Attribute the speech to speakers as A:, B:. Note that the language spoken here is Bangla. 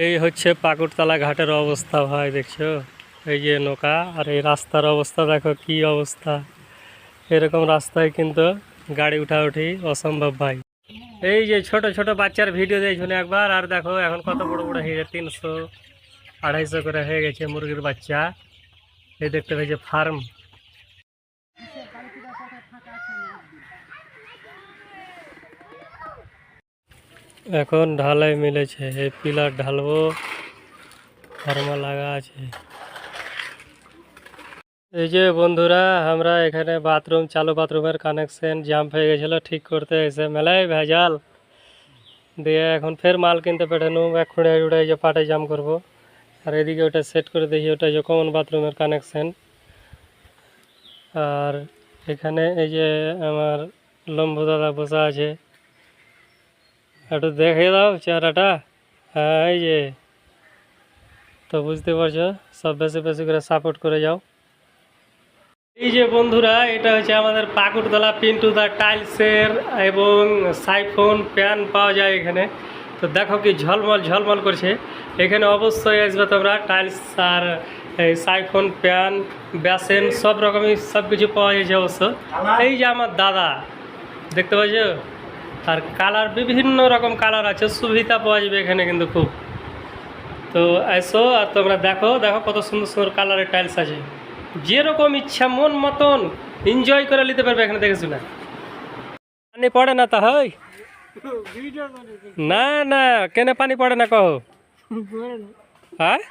A: এই হচ্ছে পাকুড়তলা ঘাটের অবস্থা ভাই, দেখছো? এই যে নৌকা, আর এই রাস্তার অবস্থা দেখো কি অবস্থা। এরকম রাস্তায় কিন্তু গাড়ি উঠাউঠি অসম্ভব ভাই। এই যে ছোট ছোট বাচ্চার ভিডিও দেখুন একবার, আর দেখো এখন কত বড় বড় হয়ে গেছে, 300 250 করে হয়ে গেছে মুরগির বাচ্চা। এই দেখতে পেয়েছে ফার্ম। এখন ঢালাই মিলেছে, এই পিলার ঢালবো, ফার্মা লাগা আছে। এই যে বন্ধুরা, আমরা এখানে বাথরুম চালু, বাথরুমের কানেকশন জাম্প হয়ে গেছিলো, ঠিক করতে এসে মেলায় ভেজাল দিয়ে এখন ফের মাল কিনতে পাঠানো, এক খুঁড়ে উড়াই যে পাটে জাম করব। আর এদিকে ওটা সেট করে দেখি, ওটা যে কমন বাথরুমের কানেকশন। আর এখানে এই যে আমার লম্বু দাদা বসা আছে, একটু দেখে দাও চেহারাটা। হ্যাঁ এই যে, তো বুঝতে পারছো, সব বেশি বেশি করে সাপোর্ট করে যাও। এই যে বন্ধুরা, এটা হচ্ছে আমাদের পাকুড়তলা পিন্টু দা টাইলসের এবং সাইফোন প্যান পাওয়া যায় এখানে। তো দেখো কি ঝলমল ঝলমল করছে। এখানে অবশ্যই আসবে তোমরা, টাইলস আর এই সাইফোন প্যান বেসেন সব রকমই সব কিছু পাওয়া যাচ্ছে অবশ্য। এই যে আমার দাদা দেখতে পাচ্ছ, আর কালার বিভিন্ন রকম কালার আছে, সুবিধা পাওয়া যাবে এখানে কিন্তু খুব। তো এসো আর তোমরা দেখো দেখো কত সুন্দর সুন্দর কালারের টাইলস আছে, যেরকম ইচ্ছা মন মতন এনজয় করে নিতে পারবে এখানে দেখে শুনে। পানি পড়ে না তা হয় না, না কেন পানি পড়ে না কহ? হ্যাঁ